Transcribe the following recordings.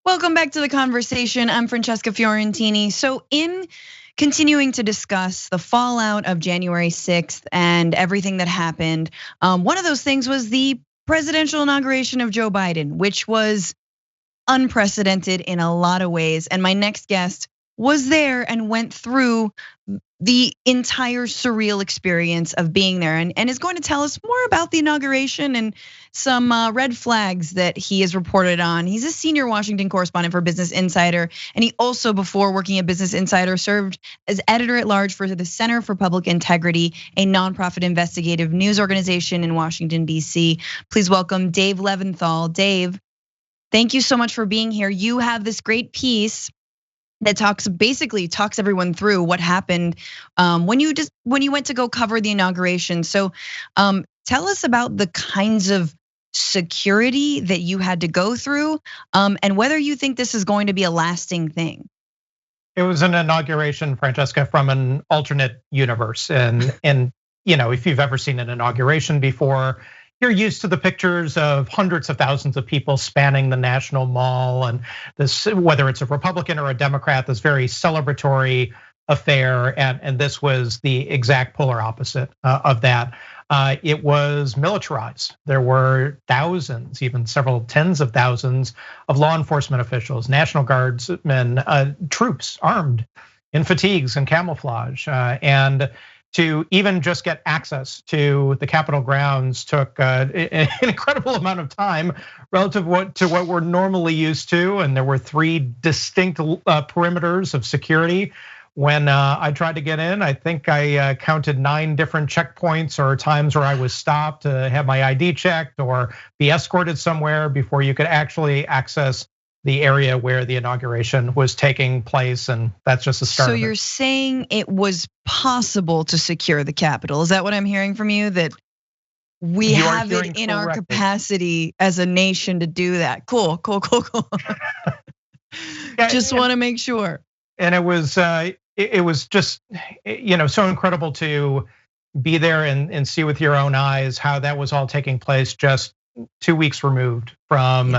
Welcome back to the conversation. I'm Francesca Fiorentini. So in continuing to discuss the fallout of January 6th and everything that happened, one of those things was the presidential inauguration of Joe Biden, which was unprecedented in a lot of ways. And my next guest was there and went through the entire surreal experience of being there and is going to tell us more about the inauguration and some red flags that he has reported on. He's a senior Washington correspondent for Business Insider, and he also, before working at Business Insider, served as editor-at-large for the Center for Public Integrity, a nonprofit investigative news organization in Washington, D.C. Please welcome Dave Leventhal. Dave, thank you so much for being here. You have this great piece that basically talks everyone through what happened when you went to go cover the inauguration. So tell us about the kinds of security that you had to go through, and whether you think this is going to be a lasting thing. It was an inauguration, Francesca, from an alternate universe, and if you've ever seen an inauguration before, you're used to the pictures of hundreds of thousands of people spanning the National Mall, and this, whether it's a Republican or a Democrat, this very celebratory affair, and this was the exact polar opposite of that. It was militarized. There were thousands, even several tens of thousands of law enforcement officials, National Guardsmen, troops armed in fatigues and camouflage, and to even just get access to the Capitol grounds took an incredible amount of time relative to what we're normally used to. And there were 3 distinct perimeters of security. When I tried to get in, I think I counted 9 different checkpoints or times where I was stopped to have my ID checked or be escorted somewhere before you could actually access the area where the inauguration was taking place, and that's just the start. So you're saying it was possible to secure the Capitol? Is that what I'm hearing from you? That we have it in our capacity as a nation to do that? Cool. Just want to make sure. And it was just so incredible to be there and see with your own eyes how that was all taking place just 2 weeks removed from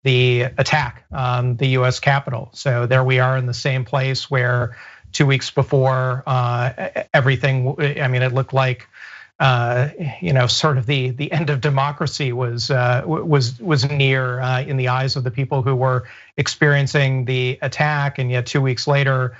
the attack on the US Capitol. So there we are in the same place where 2 weeks before everything, it looked like sort of the end of democracy was near in the eyes of the people who were experiencing the attack. And yet 2 weeks later,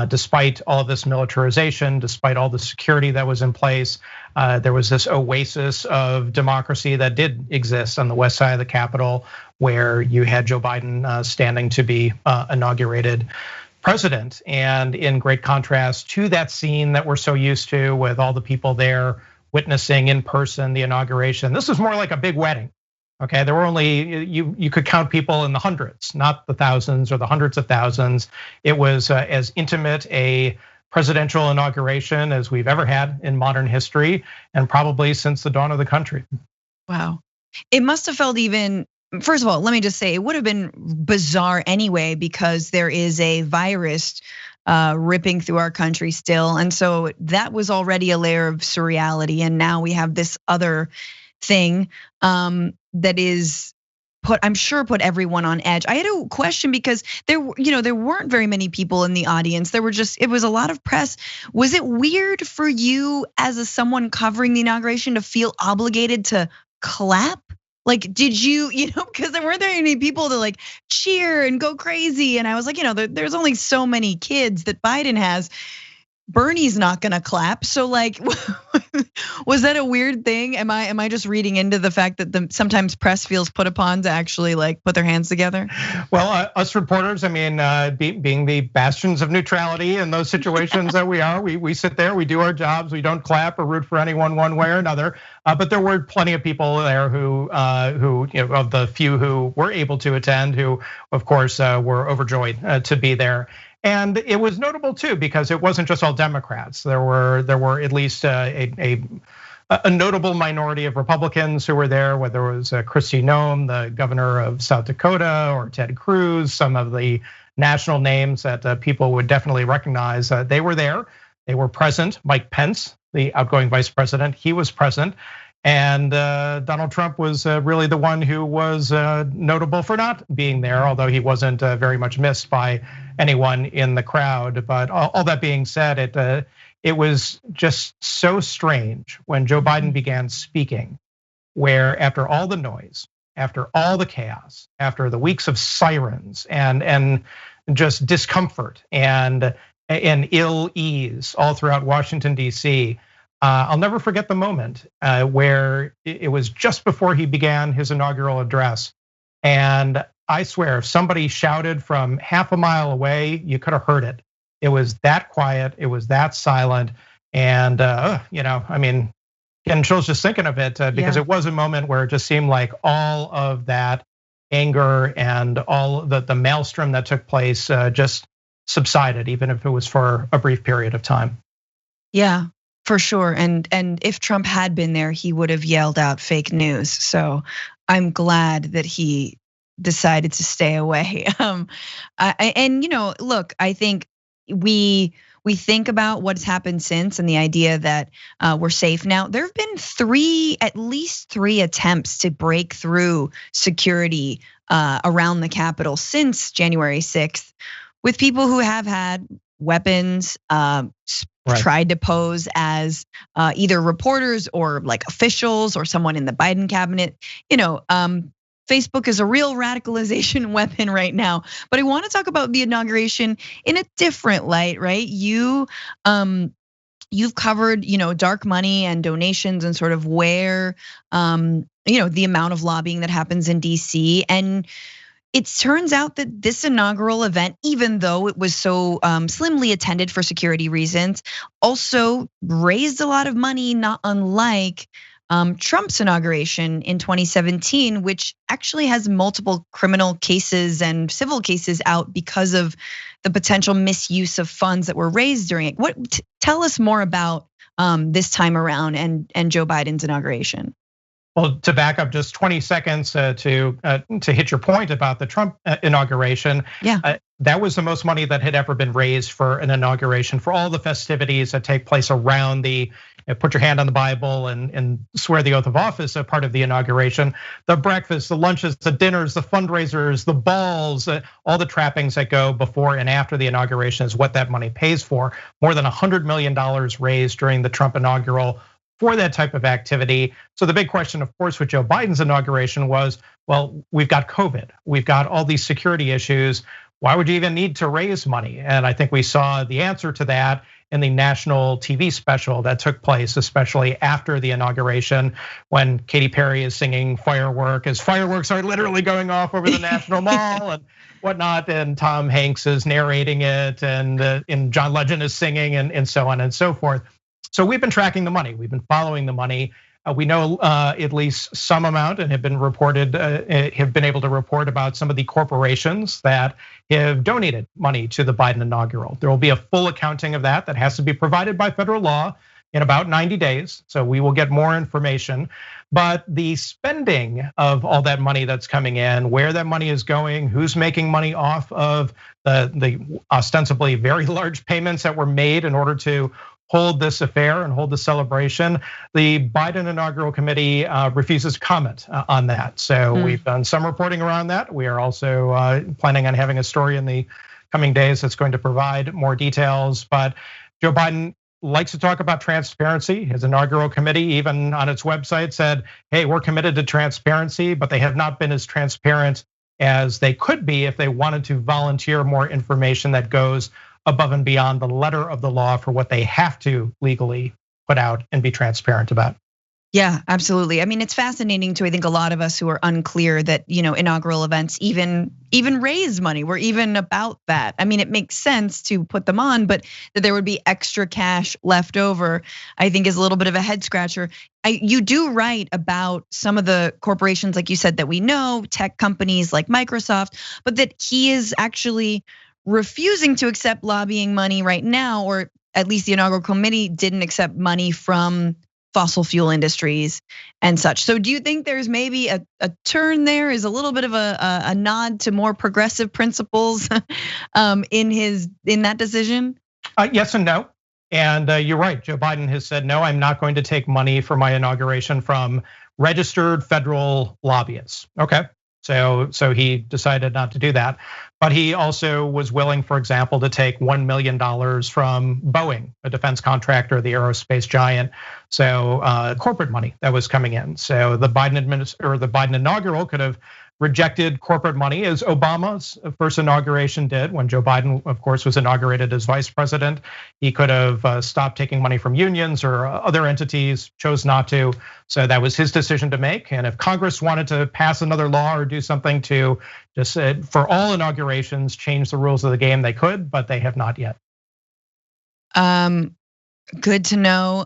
despite all of this militarization, despite all the security that was in place, there was this oasis of democracy that did exist on the west side of the Capitol, where you had Joe Biden standing to be inaugurated president. And in great contrast to that scene that we're so used to, with all the people there witnessing in person the inauguration, this was more like a big wedding. Okay, there were only, you could count people in the hundreds, not the thousands or the hundreds of thousands. It was as intimate a presidential inauguration as we've ever had in modern history, and probably since the dawn of the country. Wow, it must have felt even, first of all, let me just say, it would have been bizarre anyway, because there is a virus ripping through our country still. And so that was already a layer of surreality. And now we have this other thing that is I'm sure put everyone on edge. I had a question because there weren't very many people in the audience. It was a lot of press. Was it weird for you as someone covering the inauguration to feel obligated to clap? Like, did you because there weren't very many people to like cheer and go crazy. And I was like, there's only so many kids that Biden has. Bernie's not gonna clap. So like, was that a weird thing? Am I just reading into the fact that sometimes press feels put upon to actually like put their hands together? Well, us reporters, being the bastions of neutrality in those situations that we are, we sit there, we do our jobs, we don't clap or root for anyone one way or another. But there were plenty of people there who of the few who were able to attend, who of course were overjoyed to be there. And it was notable too, because it wasn't just all Democrats. There were at least a notable minority of Republicans who were there, whether it was Kristi Noem, the governor of South Dakota, or Ted Cruz, some of the national names that people would definitely recognize. They were there, they were present. Mike Pence, the outgoing vice president, he was present. And Donald Trump was really the one who was notable for not being there, although he wasn't very much missed by anyone in the crowd. But all that being said, it was just so strange when Joe Biden began speaking, where after all the noise, after all the chaos, after the weeks of sirens and just discomfort and ill ease all throughout Washington, D.C., I'll never forget the moment where it was just before he began his inaugural address. And I swear, if somebody shouted from half a mile away, you could have heard it. It was that quiet, it was that silent. And I mean, getting chills just thinking of it because it was a moment where it just seemed like all of that anger and all the maelstrom that took place just subsided, even if it was for a brief period of time. Yeah. For sure, and if Trump had been there, he would have yelled out fake news. So I'm glad that he decided to stay away. Look, I think we think about what's happened since and the idea that we're safe now. There have been at least three attempts to break through security around the Capitol since January 6th, with people who have had weapons, tried to pose as either reporters or like officials or someone in the Biden cabinet. Facebook is a real radicalization weapon right now. But I want to talk about the inauguration in a different light, right? You've covered, dark money and donations and sort of where, the amount of lobbying that happens in DC. And it turns out that this inaugural event, even though it was so slimly attended for security reasons, also raised a lot of money, not unlike Trump's inauguration in 2017, which actually has multiple criminal cases and civil cases out because of the potential misuse of funds that were raised during it. Tell us more about this time around and Joe Biden's inauguration. Well, to back up just 20 seconds to hit your point about the Trump inauguration, that was the most money that had ever been raised for an inauguration, for all the festivities that take place around the put your hand on the Bible and swear the oath of office, a part of the inauguration. The breakfast, the lunches, the dinners, the fundraisers, the balls, all the trappings that go before and after the inauguration is what that money pays for. More than $100 million raised during the Trump inaugural for that type of activity. So the big question, of course, with Joe Biden's inauguration was, well, we've got COVID, we've got all these security issues. Why would you even need to raise money? And I think we saw the answer to that in the national TV special that took place, especially after the inauguration, when Katy Perry is singing Firework, as fireworks are literally going off over the National Mall and whatnot, and Tom Hanks is narrating it, and John Legend is singing, and so on and so forth. So we've been tracking the money, we've been following the money. We know at least some amount and have been able to report about some of the corporations that have donated money to the Biden inaugural. There will be a full accounting of that has to be provided by federal law in about 90 days. So we will get more information. But the spending of all that money that's coming in, where that money is going, who's making money off of the ostensibly very large payments that were made in order to hold this affair and hold the celebration. The Biden Inaugural Committee refuses to comment on that. So we've done some reporting around that. We are also planning on having a story in the coming days that's going to provide more details. But Joe Biden likes to talk about transparency. His inaugural committee, even on its website, said, hey, we're committed to transparency, but they have not been as transparent as they could be if they wanted to volunteer more information that goes above and beyond the letter of the law for what they have to legally put out and be transparent about. Yeah, absolutely. I mean, it's fascinating to, I think, a lot of us who are unclear that, inaugural events even raise money. We're even about that. I mean, it makes sense to put them on, but that there would be extra cash left over, I think is a little bit of a head scratcher. You do write about some of the corporations, like you said, that we know, tech companies like Microsoft, but that he is actually refusing to accept lobbying money right now, or at least the inaugural committee didn't accept money from fossil fuel industries and such. So do you think there's maybe a turn there, is a little bit of a nod to more progressive principles in that decision? Yes and no. And you're right, Joe Biden has said, no, I'm not going to take money for my inauguration from registered federal lobbyists. Okay, so he decided not to do that. But he also was willing, for example, to take $1 million from Boeing, a defense contractor, the aerospace giant. So corporate money that was coming in. So the Biden inaugural could have rejected corporate money, as Obama's first inauguration did when Joe Biden, of course, was inaugurated as vice president. He could have stopped taking money from unions or other entities, chose not to. So that was his decision to make. And if Congress wanted to pass another law or do something to just for all inaugurations, change the rules of the game, they could, but they have not yet. Good to know,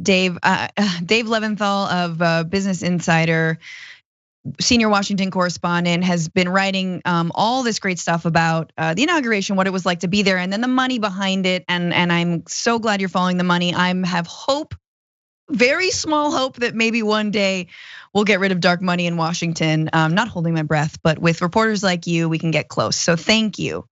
Dave Leventhal of Business Insider, senior Washington correspondent, has been writing all this great stuff about the inauguration, what it was like to be there, and then the money behind it. And I'm so glad you're following the money. I have hope, very small hope, that maybe one day we'll get rid of dark money in Washington. Not holding my breath, but with reporters like you, we can get close. So thank you,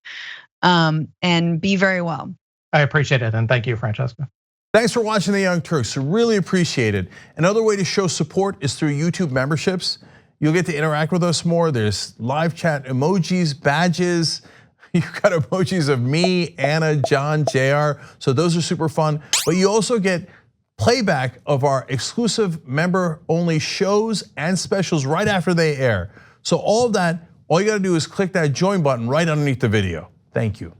and be very well. I appreciate it, and thank you, Francesca. Thanks for watching The Young Turks. Really appreciate it. Another way to show support is through YouTube memberships. You'll get to interact with us more. There's live chat emojis, badges. You've got emojis of me, Anna, John, JR. So those are super fun. But you also get playback of our exclusive member-only shows and specials right after they air. So all of that, all you gotta do is click that join button right underneath the video. Thank you.